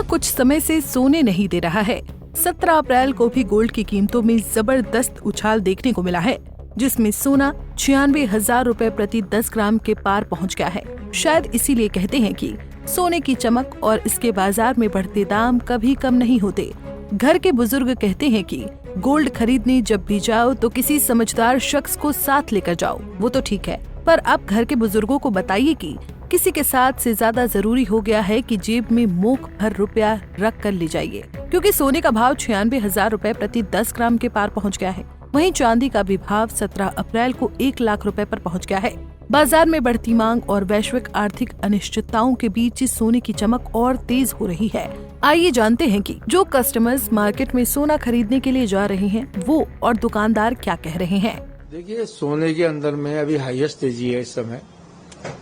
कुछ समय से सोने नहीं दे रहा है। 17 अप्रैल को भी गोल्ड की कीमतों में जबरदस्त उछाल देखने को मिला है, जिसमें सोना 96,000 रुपए प्रति 10 ग्राम के पार पहुंच गया है। शायद इसीलिए कहते हैं कि सोने की चमक और इसके बाजार में बढ़ते दाम कभी कम नहीं होते। घर के बुजुर्ग कहते हैं कि गोल्ड खरीदने जब भी जाओ तो किसी समझदार शख्स को साथ लेकर जाओ। वो तो ठीक है, पर अब घर के बुजुर्गों को बताइए कि किसी के साथ से ज्यादा जरूरी हो गया है कि जेब में मुख भर रुपया रख कर ले जाइए, क्योंकि सोने का भाव 96,000 रुपए प्रति 10 ग्राम के पार पहुंच गया है। वहीं चांदी का भी भाव 17 अप्रैल को 1 लाख रुपए पर पहुंच गया है। बाजार में बढ़ती मांग और वैश्विक आर्थिक अनिश्चितताओं के बीच सोने की चमक और तेज हो रही है। आइए जानते हैं कि जो कस्टमर्स मार्केट में सोना खरीदने के लिए जा रहे हैं वो और दुकानदार क्या कह रहे हैं। देखिए, सोने के अंदर में अभी हाईएस्ट तेजी है इस समय।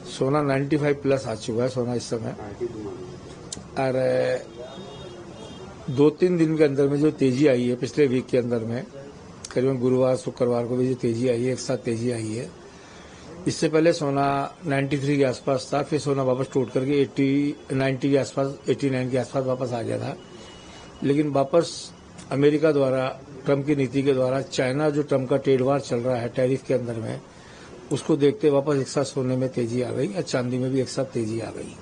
सोना 95 प्लस आ चुका है सोना इस समय, और 2-3 दिन के अंदर में जो तेजी आई है पिछले वीक के अंदर में, करीबन गुरुवार शुक्रवार को भी जो तेजी आई है, एक साथ तेजी आई है। इससे पहले सोना 93 के आसपास था, फिर सोना वापस टूट करके 90 के आसपास, 89 के आसपास वापस आ गया था। लेकिन वापस अमेरिका द्वारा, ट्रम्प की नीति के द्वारा, चाइना जो ट्रम्प का ट्रेड वार चल रहा है टैरिफ के अंदर में, उसको देखते वापस एक साथ सोने में तेजी आ गई और चांदी में भी एक साथ तेजी आ गई।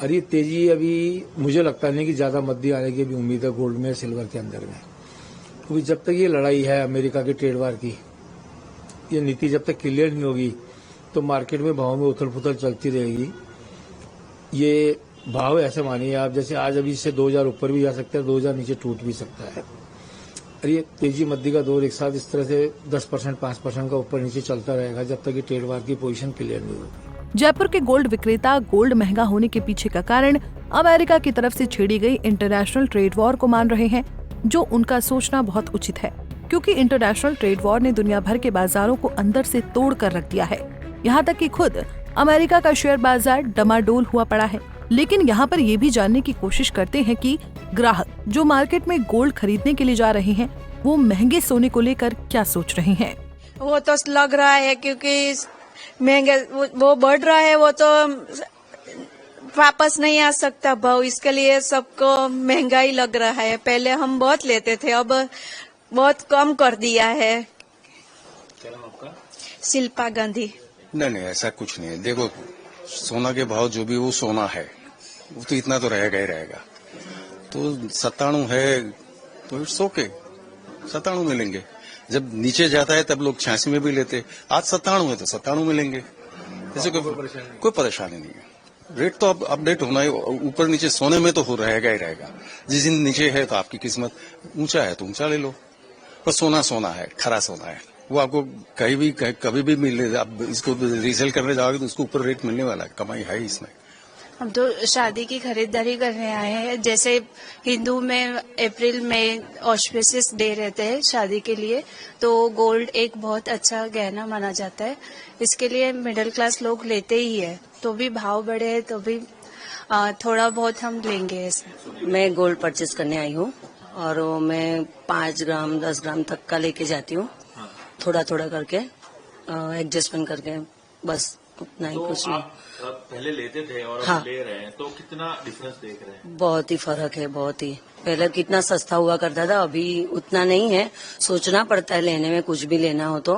और ये तेजी अभी मुझे लगता नहीं कि ज्यादा मध्य आने की भी उम्मीद है गोल्ड में, सिल्वर के अंदर में, क्योंकि जब तक ये लड़ाई है अमेरिका के ट्रेड वार की, ये नीति जब तक क्लियर नहीं होगी तो मार्केट में भाव में उथल पुथल चलती रहेगी। ये भाव ऐसे मानिए आप, जैसे आज अभी इससे 2,000 ऊपर भी जा सकता है, 2,000 नीचे टूट भी सकता है। और ये तेजी मध्य का दौर एक साथ इस तरह से 10%, 5% का ऊपर नीचे चलता रहेगा जब तक ये ट्रेड वार की पोजीशन क्लियर नहीं होगी। जयपुर के गोल्ड विक्रेता गोल्ड महंगा होने के पीछे का कारण अमेरिका की तरफ से छेड़ी गई इंटरनेशनल ट्रेड वॉर को मान रहे हैं, जो उनका सोचना बहुत उचित है, क्योंकि इंटरनेशनल ट्रेड वॉर ने दुनिया भर के बाजारों को अंदर से तोड़ कर रख दिया है। यहाँ तक कि खुद अमेरिका का शेयर बाजार डमाडोल हुआ पड़ा है। लेकिन यहाँ पर ये भी जानने की कोशिश करते हैं कि ग्राहक जो मार्केट में गोल्ड खरीदने के लिए जा रहे हैं वो महंगे सोने को लेकर क्या सोच रहे हैं। वो तो लग रहा है क्योंकि महंगे वो बढ़ रहा है, वो तो वापस नहीं आ सकता भाव, इसके लिए सबको महंगाई लग रहा है। पहले हम बहुत लेते थे, अब बहुत कम कर दिया है। क्या नाम आपका? शिल्पा गांधी। नहीं, ऐसा कुछ नहीं है। देखो, सोना के भाव जो भी वो सोना है, वो तो इतना तो रहेगा ही रहेगा। तो 97 है तो इट्स ओके, 97 में लेंगे। जब नीचे जाता है तब लोग 86 में भी लेते, आज 97 है तो 97 में लेंगे। ऐसे कोई परेशानी नहीं है। रेट तो अब अपडेट होना है, ऊपर नीचे सोने में तो हो रहेगा ही रहेगा। जिस दिन नीचे है तो आपकी किस्मत, ऊंचा है तो ऊंचा ले लो। पर सोना सोना है, खरा सोना है, वो आपको कहीं भी कभी भी मिले। आप इसको रीसेल करने जाओगे तो उसको ऊपर रेट मिलने वाला है, कमाई है इसमें। हम तो शादी की खरीदारी करने आए हैं। जैसे हिंदू में अप्रैल में ऑस्पिशियस डे रहते हैं शादी के लिए, तो गोल्ड एक बहुत अच्छा गहना माना जाता है। इसके लिए मिडिल क्लास लोग लेते ही है, तो भी भाव बढ़े है तो भी थोड़ा बहुत हम लेंगे ऐसे। मैं गोल्ड परचेज करने आई हूँ और मैं 5 ग्राम 10 ग्राम तक का लेके जाती हूँ, थोड़ा थोड़ा करके एडजस्टमेंट करके, बस उतना ही, तो कुछ नहीं। आप पहले लेते थे और हाँ। अब ले रहे हैं, तो कितना डिफरेंस देख रहे हैं? बहुत ही फर्क है, बहुत ही। पहले कितना सस्ता हुआ करता था, अभी उतना नहीं है। सोचना पड़ता है लेने में, कुछ भी लेना हो तो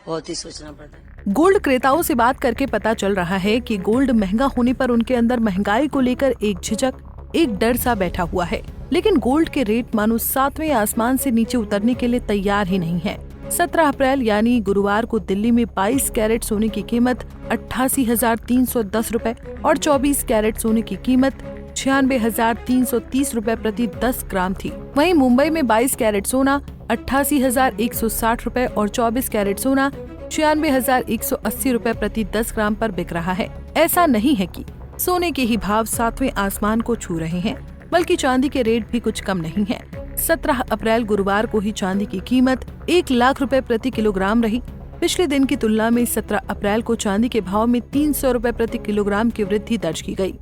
बहुत ही सोचना पड़ता है। गोल्ड क्रेताओं से बात करके पता चल रहा है कि गोल्ड महंगा होने पर उनके अंदर महंगाई को लेकर एक झिझक, एक डर सा बैठा हुआ है। लेकिन गोल्ड के रेट मानो 7वें आसमान से नीचे उतरने के लिए तैयार ही नहीं है। 17 अप्रैल यानी गुरुवार को दिल्ली में 22 कैरेट सोने की कीमत 88,310 रुपए और 24 कैरेट सोने की कीमत 96,330 रुपए प्रति 10 ग्राम थी। वहीं मुंबई में 22 कैरेट सोना 88,160 रुपए और 24 कैरेट सोना 96,180 रुपए प्रति 10 ग्राम पर बिक रहा है। ऐसा नहीं है कि सोने के ही भाव 7वें आसमान को छू रहे हैं, बल्कि चांदी के रेट भी कुछ कम नहीं है। 17 अप्रैल गुरुवार को ही चांदी की कीमत 1 लाख रुपए प्रति किलोग्राम रही। पिछले दिन की तुलना में 17 अप्रैल को चांदी के भाव में 300 रुपए प्रति किलोग्राम की वृद्धि दर्ज की गई।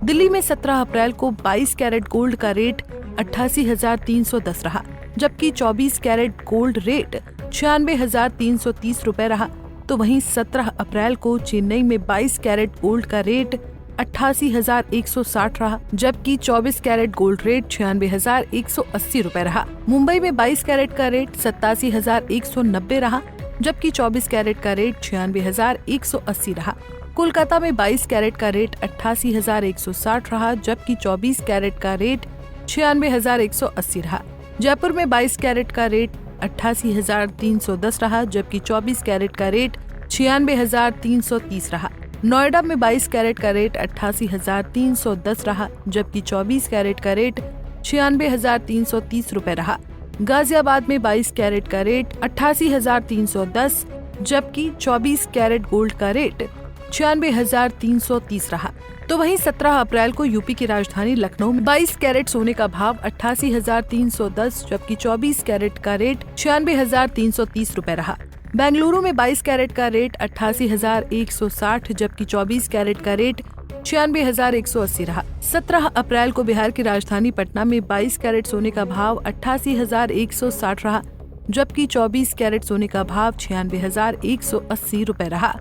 दिल्ली में 17 अप्रैल को 22 कैरेट गोल्ड का रेट 88,310 रहा, जबकि 24 कैरेट गोल्ड रेट 96,330 रुपए रहा। तो वहीं 17 अप्रैल को चेन्नई में 22 कैरेट गोल्ड का रेट 88,160 रहा, जबकि 24 कैरेट गोल्ड रेट 96,180 रुपए रहा। मुंबई में 22 कैरेट का रेट 87,190 रहा, जबकि 24 कैरेट का रेट 96,180 रहा। कोलकाता में 22 कैरेट का रेट 88,160 रहा, जबकि 24 कैरेट का रेट 96,180 रहा। जयपुर में 22 कैरेट का रेट 88,310 रहा, जबकि 24 कैरेट का रेट 96,330 रहा। नोएडा में 22 कैरेट का रेट 88,310 रहा, जबकि 24 कैरेट का रेट 96,330 रुपए रहा। गाजियाबाद में 22 कैरेट का रेट 88,310, जबकि 24 कैरेट गोल्ड का रेट 96,330 रहा। तो वहीं 17 अप्रैल को यूपी की राजधानी लखनऊ में 22 कैरेट सोने का भाव 88,310, जबकि 24 कैरेट का रेट 96,330 रुपए रहा। बेंगलुरु में 22 कैरेट का रेट 88,160, जबकि 24 कैरेट का रेट 96,180 रहा। 17 अप्रैल को बिहार की राजधानी पटना में 22 कैरेट सोने का भाव 88,160 रहा, जबकि 24 कैरेट सोने का भाव 96,180 रुपए रहा।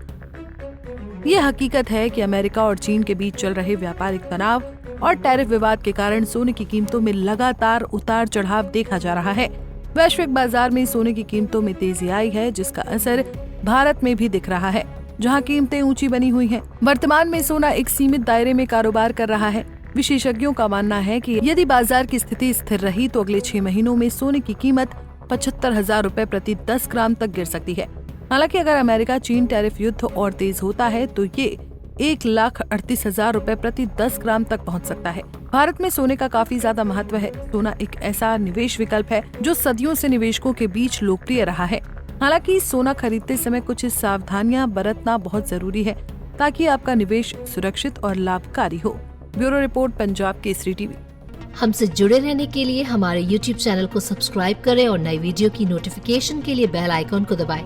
ये हकीकत है कि अमेरिका और चीन के बीच चल रहे व्यापारिक तनाव और टैरिफ विवाद के कारण सोने की कीमतों में लगातार उतार चढ़ाव देखा जा रहा है। वैश्विक बाजार में सोने की कीमतों में तेजी आई है, जिसका असर भारत में भी दिख रहा है, जहां कीमतें ऊंची बनी हुई हैं। वर्तमान में सोना एक सीमित दायरे में कारोबार कर रहा है। विशेषज्ञों का मानना है कि यदि बाजार की स्थिति स्थिर रही तो अगले 6 महीनों में सोने की कीमत 75,000 रुपए प्रति 10 ग्राम तक गिर सकती है। हालांकि अगर अमेरिका चीन टैरिफ युद्ध और तेज होता है तो ये 1,38,000 रुपए प्रति 10 ग्राम तक पहुंच सकता है। भारत में सोने का काफी ज्यादा महत्व है। सोना एक ऐसा निवेश विकल्प है जो सदियों से निवेशकों के बीच लोकप्रिय रहा है। हालांकि सोना खरीदते समय कुछ सावधानियां बरतना बहुत जरूरी है ताकि आपका निवेश सुरक्षित और लाभकारी हो। Bureau report, Punjab Kesari TV. हमसे जुड़े रहने के लिए हमारे YouTube चैनल को सब्सक्राइब करें और नई वीडियो की नोटिफिकेशन के लिए बेल आइकॉन को दबाएं।